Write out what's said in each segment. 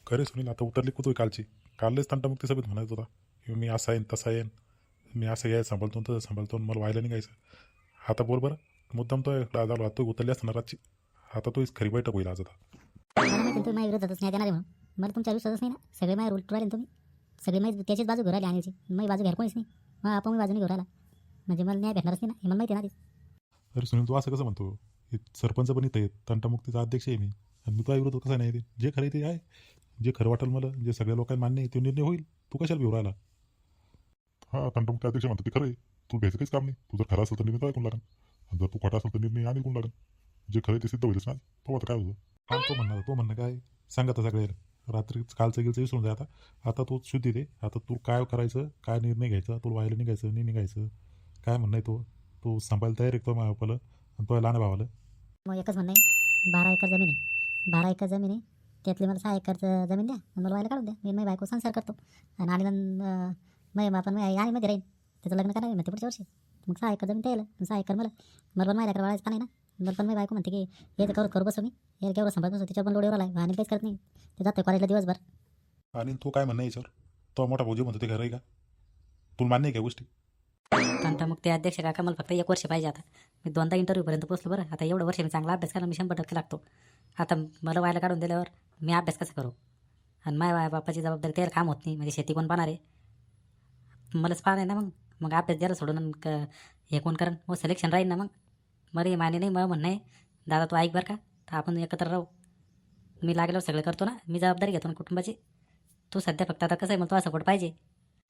खरे सुनील आता उतरली कुठं कालची. कालच तंटामुक्ती सभेत म्हणत होता की मी असा येईन तसा येईन, मी असं याय सांभाळतो तसं सांभाळतो, मला व्हायला निघायचं. आता बोल बरं, मुद्दाम तो झालो तू उतरली असणार रातची. आता तू खरी बैठक होईल आज आता. मला माहिती तुम्ही माझ्या विरोधातच न्याय देणार आहे म्हणून. मला तुमच्या विश्वासच नाही ना. सगळे माझ्या उलटू राहिले तुम्ही. सगळे माझी त्याचीच बाजू घेऊन राहिली आणायची. माझी बाजू घ्यायला कोणीच नाही. मग आपण मी बाजूने घेऊन राहिला म्हणजे मला न्याय भेटणारच नाही ना, हे मला माहिती आहे ना आधीच. अरे सुनील तू असं कसं म्हणतो? हे सरपंच पण इथं आहे, तंटामुक्तीचा अध्यक्ष आहे मी, आणि मी तुझ्या विरोधात कसं नाही ते. जे खरं ते आहे, जे खरं वाटेल मला, जे सगळ्या लोकांना मान्य आहे ते निर्णय होईल. तू कशाला भिऊ राहिला? हा तंटामुक्ती अध्यक्ष म्हणतो ते खरं आहे. तू भ्यायचं काहीच काम नाही. तू जर खरा असेल तर निर्णय ऐकून लागेल, आणि जर तू खोटा असेल तर निर्णय आणि ऐकून लागेल. जे खरं आहे ते सिद्ध होईलच ना. तो आता काय होतं? हा तो म्हणणं काय सांगा आता सगळ्याला. रात्री कालचं गेलचं विसरून जाय आता. आता तू शुद्धी दे. आता तू काय करायचं, काय निर्णय घ्यायचा, तुला व्हायला निघायचं नाही निघायचं, काय म्हणणं आहे तो. तू सांभाळायला तयार आहे तो माझ्या बापाला आणि तो लहान भावाला. मग एकच म्हणणं आहे, 12 एकर जमीन आहे. 12 एकर जमीन आहे, त्यातली मला 6 एकर जमीन द्या आणि मला व्हायला काढून द्या. मी माझी बायको संसार करतो आणि आणि आपण मध्ये राहीन. त्याचं लग्न करायला म्हणते पुढच्या वर्षी. मग 6 एकर जमीन त्याला, 6 एकर मला. मला पण माझ्या लेकरं वाळायचं पण आहे ना. मला पण माझी बायको म्हणते की हे तर करू बसू मी, हे केवढं सांभाळत बसू. तिच्यावर पण लोड आला आहे आणि काहीच करत नाही. ते जातो कॉलेजला दिवसभर. आणि तू काय म्हणणं याच्यावर? तो मोठा भाऊजी म्हणतो ते खरं आहे का? तुला मान्य आहे का गोष्टी? तंटामुक्ती अध्यक्ष काका मला फक्त 1 वर्ष पाहिजे. आता मी 2दा इंटरव्ह्यूपर्यंत पोहोचलो बरं. आता एवढं वर्ष मी चांगला अभ्यास करायला मी 100% लागतो. आता मला व्हायला काढून दिल्यावर मी अभ्यास कसा करू? आणि माझ्या बापाची जबाबदारी त्याला काम होत नाही म्हणजे शेती कोण पाहणार आहे? मलाच पाहणार आहे ना. मग अभ्यास द्यायला सोडून हे कोण करण? मग सिलेक्शन राहील ना. मग मरे माने नाही मग म्हणणं आहे दादा तू ऐक बरं का, तर आपण एकत्र राहू. मी लागल्यावर सगळं करतो ना, मी जबाबदारी घेतो ना कुटुंबाची. तू सध्या फक्त आता कसं आहे मला तुझा सपोर्ट पाहिजे.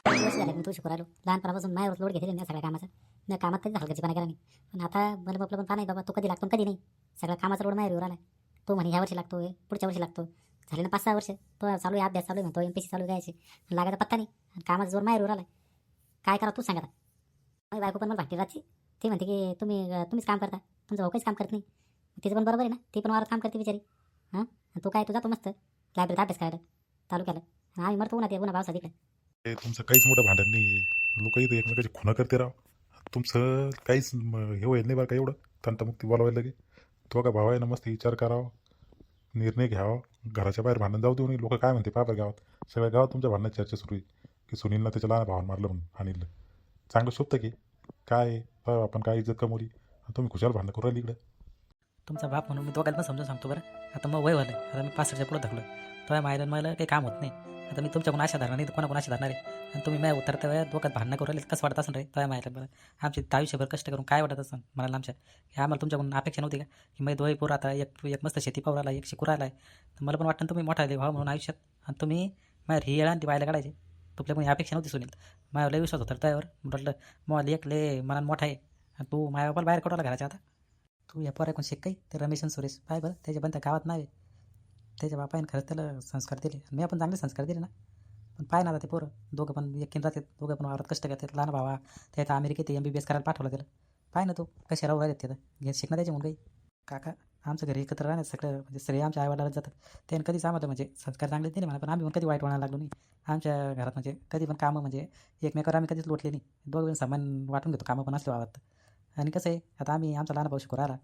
वर्ष झाले मी तू शिकू राहिलो. लहानपणापासून माझ्यावर लोड घेतलेली नाही सगळ्या कामाचा. न कामात कधी हलगर्जीपणा केला नाही. पण आता मला आपलं पण पहा नाही बाबा, तू कधी लागतो कधी नाही. सगळ्या कामाचा लोड माझ्यावर आला. तो म्हणे ह्या वर्षी लागतो, पुढच्या वर्षी लागतो. झाले ना 5-6 वर्ष तो चालू आहे, अभ्यास चालू आहे म्हणतो, MPSC चालू द्यायचे. लागायचा पत्ता नाही आणि कामाचा जोर माझ्यावर आला. काय करा तू सांगा. माझी बायको पण मला भाटी राहते. ती म्हणते की तुम्हीच काम करता, तुमचा भाऊ काहीच काम करत नाही. तिचं पण बरोबर आहे ना, ती पण वारात काम करते बिचारी. हां आणि तू काय तू जातो मस्त लायब्ररीत अभ्यास करायला तालुक्याला. आणि आम्ही मरतो उन्हात पुन्हा पावसात इकडे. हे तुमचं काहीच मोठं भांडण नाही आहे. लोक इथं एकमेकाची खुणं करते राव. तुमचं काहीच हे होईल नाही बरं का एवढं तंटामुक्ती बोलावायला लगे. तो का भावा आहे ना, मस्त विचार करावा, निर्णय घ्यावा. घराच्या बाहेर भांडण जाऊ देऊ नये. लोक काय म्हणते पाहा गावात, सगळ्या गावात तुमच्या भांडणाची चर्चा सुरू आहे की सुनीलला त्याच्या लहान भावानं मारलं म्हणून अनिलला. चांगलं शोभतं की काय आहे? पाहा आपण काय इज्जत कमवली आणि तुम्ही खुशाल भांडणं करू राहिली इकडे. तुमचा बाप म्हणून मी दोघांना पण समजून सांगतो बरं. आता मग वय झालं, आता मी 65च्या पुढं धकलो. तो मायला मला काही काम होत नाही. आता मी तुमच्याकडून आशा धरणार नाही तर कोणाकोण धरणार आहे? आणि तुम्ही माझ्या उतरत्या वेळात दोघात भांडणं करू राहिले कसं वाटत असेल रे? तो मायला मला आमची आयुष्यभर कष्ट करून काय वाटत असेल मला आमच्या. हे आम्हाला तुमच्याकडून अपेक्षा नव्हती का की माझे दोघे पोरं आता एक मस्त शेती पाहू राहिला, एक शिकू राहिला आहे. तर मला पण वाटतं तुम्ही मोठा व्हावं म्हणून आयुष्यात. आणि तुम्ही माझ्या ही येळा ती व्हायला काढायची. तुमच्या कोणी अपेक्षा नव्हती सुनील. माझ्यावर लय विश्वास होता त्यावर. म्हटलं मला एक लय मनात मोठा आहे आणि तू माझ्या बापाला बाहेर काढवला घराच्या. आता तू या पोरा कोण शिक काही ते रमेश आणि सुरेश पाय बरं, त्याच्या पण त्या गावात नाव आहे. त्याच्या बापाने खरंच त्याला संस्कार दिले आणि मी आपण चांगले संस्कार दिले ना. पण पाय ना आता ते पोरं दोघं पण एकीन राहतात, दोघं पण वावरात कष्ट करतात. लहान भावा त्या अमेरिकेत MBBS करायला पाठवलं त्याला. पाय ना तू कसे राहू राहिले तिथं घे शिकणं त्याच्या म्हणून काही. काका आमचं घरी एकत्र राहण्यात सगळं म्हणजे सगळे आमच्या आईवडिलाला जातात. त्याने कधीच आम्हाला म्हणजे संस्कार चांगले दिले म्हणा. पण आम्ही पण कधी वाईट म्हणायला लागलो नाही. आमच्या घरात म्हणजे कधी पण कामं म्हणजे एकमेकावर आम्ही कधीच लोटले नाही. दोघं सामान वाटून घेतो कामं पण असले वावरात. आणि कसं आहे आता आम्ही आमचा लहान भाऊ शिकू राहिला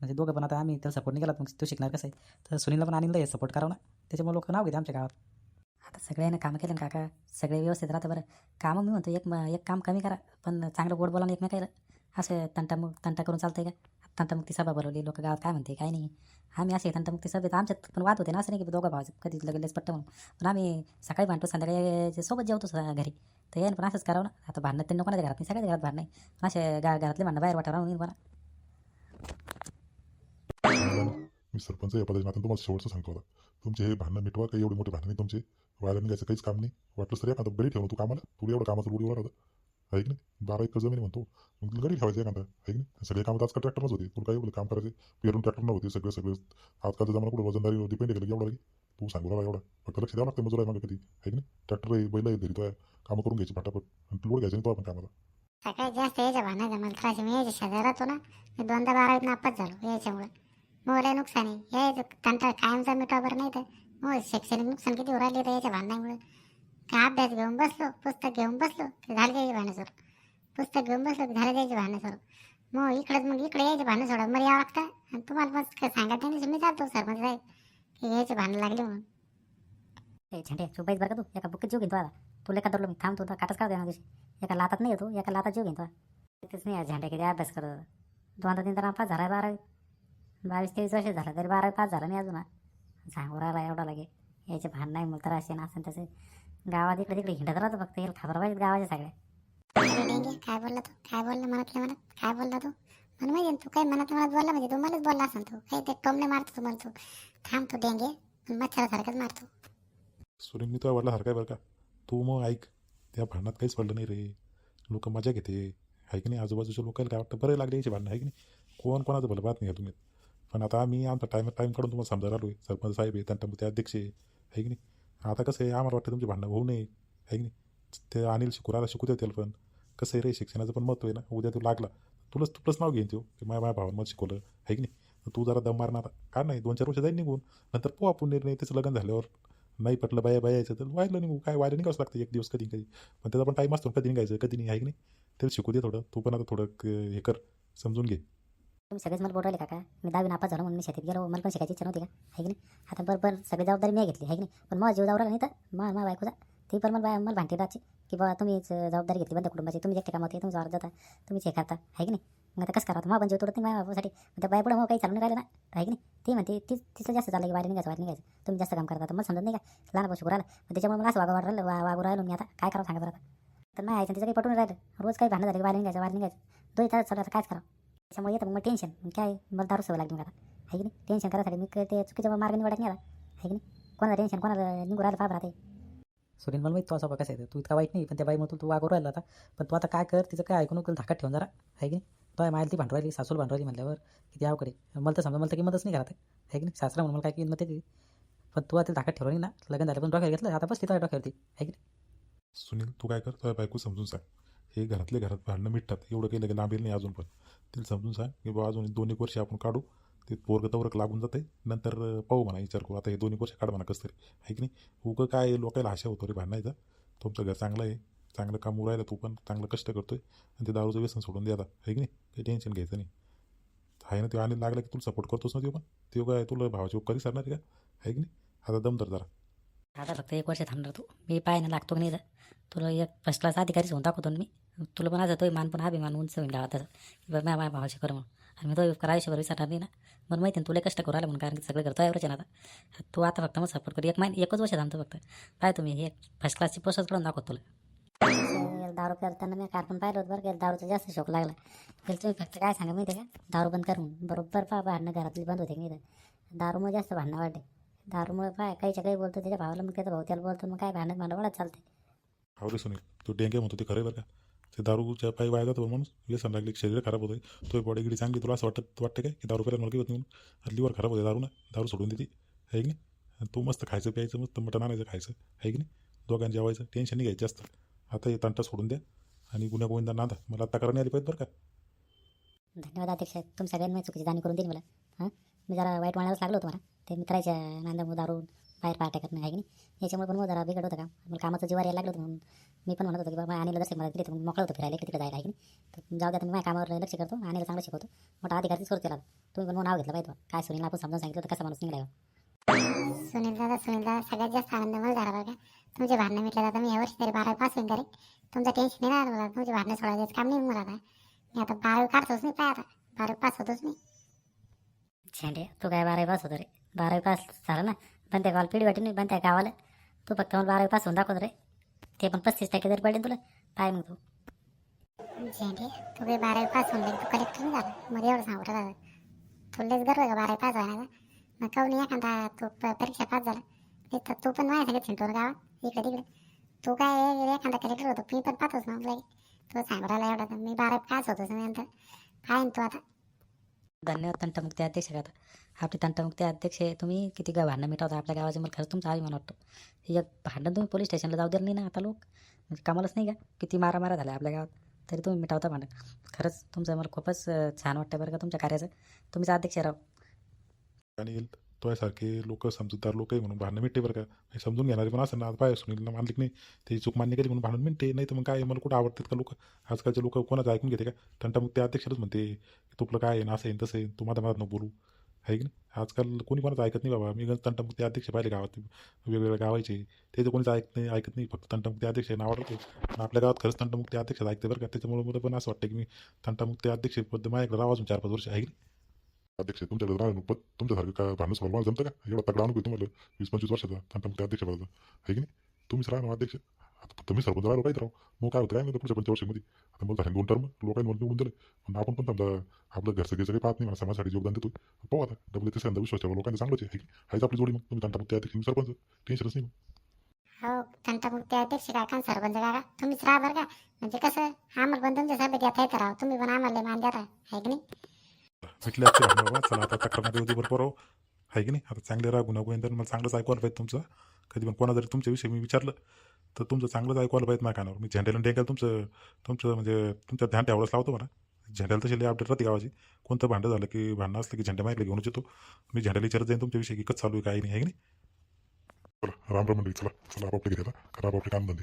म्हणजे दोघं पण आता आम्ही त्याला सपोर्ट नाही केला. मग तो शिकणार कसं आहे? तर सुनीलला पण आणलं हे सपोर्ट करावं ना. त्याच्यामुळे लोक नाव घेते आमच्या गावात. आता सगळ्यांना कामं केलं ना काका, सगळे व्यवस्थित राहतं बरं. कामं मी म्हणतो एक काम कमी करा, पण चांगलं गोड बोला एकमेकाला. असं तंटा करून चालतंय का? तंटामुक्ती सभा बोलवली, लोक गावात काय म्हणते काय नाही. आम्ही असे तंटामुक्ती सभेत आमच्यात पण वाद होते ना. असं नाही की दोघं भावाचं कधी लगेच पट्ट म्हणून. पण आम्ही सकाळी भांडतो संध्याकाळी सोबत जेवतो घरी. तर यायला पण असंच करावं ना. आता भांडणं त्यांना कोणाच्या घरात नाही, सगळ्याच्या घरात भांडण नाही. असे घरातले भांडणं बाहेर वाटावं राहून बरं. मी सरपंच या पदाची तुम्हाला शेवटचं सांगतो आता. तुमचे हे भांडणं मिटवा, काही एवढे मोठे भांडण नाही तुमचे. व्हायला निघायचं काहीच काम नाही. वाटलं तरी एखादा गडी ठेवून तू कामाला, तुला एवढं कामाचं रुढीवर होतं आहे की नाही. 12 एकर जमीन म्हणतो, मग गडी ठेवायचं एखादा आहे की नाही. सगळे कामं आजकाल ट्रॅक्टरच होते. तुला काय एवढं काम करायचे? पेरून ट्रॅक्टर नव्हते सगळं आजकालचा जमाना कुठं वजनदारी डिपेंड केलं एवढं की तू सांगू राहिला एवढा. फक्त लक्ष द्यावं लागतं मजुरा मागे कधी आहे की नाही. ट्रॅक्टर आहे, बैल आहे, घरी तो कामं करून घ्यायची फटाफट आणि तू लोड घ्यायचं नाही तो आपण कामाला. सकाळी जास्त यायच्या भांडणाचा मला त्रास आहे. मी यायच्या शेजारी राहतो ना, मी 2दा 12 नापास झालो यायच्यामुळे. मग लय नुकसान आहे यायचं. कंटाळा कायमचा मिठवा बरं नाही तर मग शैक्षणिक नुकसान किती राहिले तर याच्या भांडणामुळे. काय अभ्यास घेऊन बसलो, पुस्तक घेऊन बसलो ते झालं यायचे भांडणं सोड. पुस्तक घेऊन बसलो की झालं यायचे भांडणं सोड. मग इकडे यायचे भांडणं सोडा मला यावं लागतं. आणि तुम्हाला मग सांगत नाही मी जातो सरपंच साहेब की यायचे भांडणं लागले म्हणून. ए झेंडे चुपाईच बरं का तू एका बुकीत जीव घेतो आता तुला एका धरलो मी थांबतो तर काटच काढ देणार दिवशी एका लातात नाही येतो एका लातात जीव घेतो तेच नाही झेंडे किती अभ्यास करत दोनदा तीन तर पास झाला 12 22-23 वर्ष झालं तरी 12 पास झाला नाही अजून सांगू राहिला एवढा लागे याचे भांडण नाही मग तर असे ना असं तसे गावात इकडे तिकडे हिंडत राहतो फक्त याला खबर पाहिजे गावाच्या सगळ्या अरे डेंगे काय बोलला तू काय बोलला मनातल्या मनात काय बोलला तू मला माहिती तू काय मनातल्या मनात बोलला म्हणजे तू मलाच बोलला असं तू काही ते टोमणे मारतो तुम्हाला तू थांब तू डेंगे पण मच्छरासारखंच मारतो सुनील मी तुझ्या वडिला आहे बरं का तू मग ऐक त्या भांडणात काहीच पडलं नाही रे लोक मजा घेते आहे की नाही आजूबाजूच्या लोकांना काय वाटतं बरं लागले याचे भांडणं आहे की नाही कोण कोणाचं भलं बात नाही तुम्ही पण आता आम्ही आमचा टाईम काढून तुम्हाला समजायला आलो आहे सरपंच साहेब आहे त्यांच्या ते अध्यक्ष आहे की नाही आता कसं आहे आम्हाला वाटतं तुमची भांडणं होऊ नये आहे की नाही ते अनिल शिकुराला शिकू द्या त्याला पण कसं आहे रे शिक्षणाचं पण महत्त्व आहे ना उद्या तू लागला तुलाच नाव घेईन तो की माझ्या भावांमध्ये शिकवलं आहे की नाही तू जरा दम मारणार का नाही 2-4 वर्ष जाईल निघून नंतर आपण निर्णय त्याचं लग्न झाल्यावर नाही पटलं बायाचं तर व्हायला निघू काय व्हायला निघावंच लागतं एक दिवस कधी पण त्याचा पण टाईम असतो कधी निघायचं कधी नाही आहे की नाही त्याला शिकू दे थोडं तू पण आता थोडं हे कर समजून घे तुम्ही सगळेच मला बोलवले काका मी 10वी नापास झालो म्हणून मी शेतीत गेलो मला पण शिकायची इच्छा नव्हती का आहे की नाही आता बरोबर सगळी जबाबदारी मी घेतली आहे की नाही पण मग जीव जाऊ नाही तर मग बायकोचा ती पण मला भांडते राहते की बाबा तुम्हीच जबाबदारी घेतली बंद कुटुंबाची तुम्ही एकटे कामात तुमचा अर्ज जाता तुम्हीच हे करता आहे की नाही मग आता कसं करा मग पण जीव तोडत नाही माझ्या बाबासाठी त्या बाय पुढे मग काही चालून राहिलं ना आहे की नाही ती म्हणते तिचं जास्त चाललं की बाहेर निघायचं तुम्ही जास्त काम करता तर मला समजत नाही का लहान भाऊ शिकू राहिला त्याच्यामुळे मला असं वागू राहिलो मी आता काय करावं सांगा बरं तर नाही तिचं काही पटून राहिलं रोज काही भांडण झालं की बाहेर निघायचं 2 तास चालू आता कायच करावं त्याच्यामुळे येतं मग टेन्शन काय मला दारू सवय लागली मग आता आहे की नाही टेन्शन करायसाठी मी ते चुकीच्या मार्ग निवडत नाही आता आहे की नाही कोणाला टेन्शन कोणाला निघू राहिलं पाहत राहते सुनील मला माहिती तो असा कसं आहे तू इतका वाईट नाही पण त्या बाईमुळे तू वागू राहिला आता पण तू आता काय कर तिचं काय ऐकून नको धाकात ठेवून जरा आहे की नाही तो मायला ती भांडू राहिली सासूला भांडू राहिली म्हणल्यावर किती अवकडे मला तर समजा मला तर किंमतच नाही घरात आहे की नाही सासरा म्हणून मला काय किंमत येते पण तू आता धाकात ठेवलं नाही ना लग्न झालं पण डोक्यावर घेतलं आता बस तिथं डोक्यावरती आहे की नाही सुनील तू काय कर तुझ्या बायको समजून सांग हे घरातले घरात भांडणं मिटतात एवढं काही लगे लांबील नाही अजून पण तिला समजून सांग की बाबा अजून 2-1 वर्ष आपण काढू ते पोरगं तवरक लागून जाते नंतर पाहू म्हणा विचार करू आता हे 2-1 वर्ष काढ म्हणा कसं तरी आहे की नाही उगं काय लोकायला आशा होतो रे भांडणायचा तुमचं घर चांगलं आहे चांगलं काम उरायला तू पण चांगलं कष्ट करतोय आणि ते दारूचं व्यसन सोडून द्या आता आहे की नाही काही टेन्शन घ्यायचं नाही आहे ना ते आणि लागलं की तुला सपोर्ट करतोस ना ते पण ते काय तुला भावाची उपकारी सरणार का आहे की नाही आता दम धर जरा आता फक्त 1 वर्ष थांबणार तू मी पाहायला लागतो की नाही तुला एक फर्स्ट क्लास अधिकारीच होऊन दाखवतो मी तुला पण असं तो मान पण अभिमान उंच होईल गावात तसं की बरं माझ्या भावाशी कर म्हणून आणि मी तो उपकार आयुष्यभर विसरणार नाही ना मला माहिती आहे तुला कष्ट करू राहिला म्हणून कारण की सगळं करतो एवढंच आहे ना आता तू आता फक्त मग सपोर्ट कर 1 वर्ष थांबतो फक्त काय तुम्ही हे फर्स्ट क्लासची प्रोसेस करून दाखवतो तुला दारू करताना मी कार पण पाहिलं होतं बरं दारूचा जास्त शौक लागला तुम्ही फक्त काय सांगा माहिती आहे का दारू बंद करून बरोबर भांडणं घरातली बंद होते की नाही दारूमुळे जास्त भांडणं वाढते दारूमुळे काहीच्या काही बोलतो त्याच्या भावाला मग त्याचा भाऊ त्याला बोलतो मग काय भांडण वाढत चालते हो रे सुनील तू डेंगे म्हणतो ते खरं बरं का ते दारूच्या पायी वाया जातो म्हणून व्यसन लागली शरीर खराब होतं तो बॉडी गिडी चांगली तुला असं वाटतं काय की दारू प्यायला मला होत म्हणून लिव्हर खराब होते दारू सोडून देते आहे की नाही आणि तू मस्त खायचं प्यायचं मस्त मटण आणायचं खायचं आहे की नाही दोघांनी जेवायचं टेन्शन नाही घ्यायचं जास्त आता हे तंटा सोडून द्या आणि गुन्हा गोविंदा नांदा मला आता करणे आली पाहिजे बरं का धन्यवाद अध्यक्ष तुम सगळ्यांनी चुकीची जाणी करून दिली मला हां मी जरा वाईट मानायलाच लागलो होतो मला ते मित्राच्या नांदामुळे दारून बाहेर पार्ट्या करणं आहे की नाही याच्यामुळे पण मग जरा बिघड होतं का मला कामाचं जीवार यायला लागलं होतं म्हणून मी पण म्हणत होतो की बाबा आणीला जर मला दिली तर मोकळं होतं फिरायला तिकडे जायला आहे की नाही तर जाऊ द्या तुम्ही माझ्या कामावर लक्ष करतो आणीला चांगलं शिकवतो मोठा अधिकारीच करतो त्याला तुम्ही पण मग नाव घेतलं पाहिजे काय सुनील आपण समजावून सांगितलं तर कसा माणूस निघाला सुनील दादा सगळ्यात जास्त आनंद मला झाला बघा तुमचे भांडणं मिटले जाता मी ह्या वर्षी तरी 12 पास होईन तरी तुमचं टेन्शन नाही राहणार मला तुमचे भांडणं सोडायचं काम नाही मला आता मी आता 12 काढतोच नाही पाय आता 12 पास होतोच नाही झेंडे तू काय 12वी पास होतो रे 12वी पास झालं ना पण त्या गावाला पिढी वाटी नाही पण त्या गावाला तू फक्त मला 12वी पास होऊन दाखवतो रे ते पण 35% जरी पडले तुला काय मग तू झेंडे तू काही 12 पास होऊन तू कलेक्टर नाही झाला मला एवढं सांगू दादा तुलाच गर्व आहे का 12 पास व्हायला मग काऊन एखादा तू परीक्षा पास झाला नाही तर तू पण माझ्या सगळ्यात छिंटून गावात इकडे तिकडे तू काय एखादा कलेक्टर होतो मी पण पाहतोच ना आपल्याला तू सांगू राहिला एवढा तर मी 12 पास होतोच नंतर काय तू आता धन्यवाद तंटमुक्ती अध्यक्ष आता आपले तंटमुक्ती अध्यक्ष आहे तुम्ही किती काय भांडणं मिटवता आपल्या गावाचे मला खरंच तुमचा अभिमान वाटतो हे एक भांडण तुम्ही पोलीस स्टेशनला जाऊ दिलं नाही ना आता लोक म्हणजे कामालाच नाही का किती मारामारा झाल्या आपल्या गावात तरी तुम्ही मिटवता भांडण खरंच तुमचं मला खूपच छान वाटतं बरं का तुमच्या कार्याचं तुम्हीच अध्यक्ष राव आणि तुझ्यासारखे लोक समजूतदार लोक आहे म्हणून भांडणं मिटते बरं का हे समजून घेणारे पण असं ना पाय सुनीलला मानली नाही ते चूक मान्य केली म्हणून भांडण मिटते नाही तर मग काय मला कुठं आवडतात का लोक आजकालचे लोक कोणाचं ऐकून घेते का तंटामुक्त अध्यक्षच म्हणते की तुपलं काय आहे ना असं आहे तसं आहे तू माझ्या मनात न बोलू आहे की नाही? आजकाल कोणी कोणाचं ऐकत नाही बाबा. मी गण तंटामुक्ती अध्यक्ष पाहिले गावात वेगवेगळ्या गावाचे, ते तर कोणीच ऐकत नाही. फक्त तंटामुक्ती अध्यक्ष आहे नावाला ते. पण आपल्या गावात खरंच तंटामुक्ती अध्यक्ष ऐकते बरं का. त्याच्यामुळे मला पण असं वाटतं की मी तंटामुक्ती अध्यक्षपद माझ्याकडे राहा अजून 4-5 वर्ष, आहे की नाही? अध्यक्ष तुमच्याकडे राहा पद, तुमच्यासारखं का भांडण सोडवा मला जमतं का? एवढा तगडा अनुभव आहे तुम्हाला 20-25 वर्षाचा तंटामुक्ती अध्यक्षपदाचा, आहे की नाही? तुम्हीच राहा ना अध्यक्ष. आता फक्त मी सरपंच राहिलो, काहीच राहू. मग काय होतं काय नाही पुढच्या पंचवर्षीमध्ये. आता मला झाले 2 टर्म, लोकांनी मला निवडून दिलं. पण आपण पण समजा आपलं घरचं घरचं काही पाहत नाही, मला समाजासाठी योगदान देतो. पाहू आता डबल तिसऱ्यांदा विश्वास ठेवा लोकांचं चांगलंच आहे, हायच आपली जोडी. मग तुम्ही तंटामुक्ती अध्यक्ष, मी सरपंच, टेन्शनच नाही. हो तंटामुक्ती अध्यक्ष काका आणि सरपंच काका तुम्हीच राहा बरं का. म्हणजे कसं आम्हाला पण तुमच्या सभेत येता येतं राहा, तुम्ही पण आम्हाला लय मान द्या राहा, आहे की नाही? भेटले आजचे भांडण बाबा. चला आता तक्रार देऊ बरोबर राहू, आहे की नाही? आता चांगले राहा गुन्हा तर मला चांगलंच ऐकवायला पाहिजे तुमचं. कधी पण कोणा जरी तुमच्याविषयी मी विचारलं तर तुमचं चांगलंच ऐकवायला पाहिजे माझ्या कानावर. मी झेंड्याला डेंग्याला तुमचं तुमचं म्हणजे तुमचं ध्यान ठेवायलाच लावतो मला. झेंड्याला तशी लई अपडेट राहते गावाची. कोणतं भांडं झालं की भांडणं असलं की झेंड्या माहिती घेऊनच येतो. मी झेंड्याला विचारत जाईन तुमच्याविषयी की कसं चालू आहे काही नाही, आहे की नाही? चला राम राम मंडळी, चला चला आपापले घरी आता, करा आपापले काम धंदे.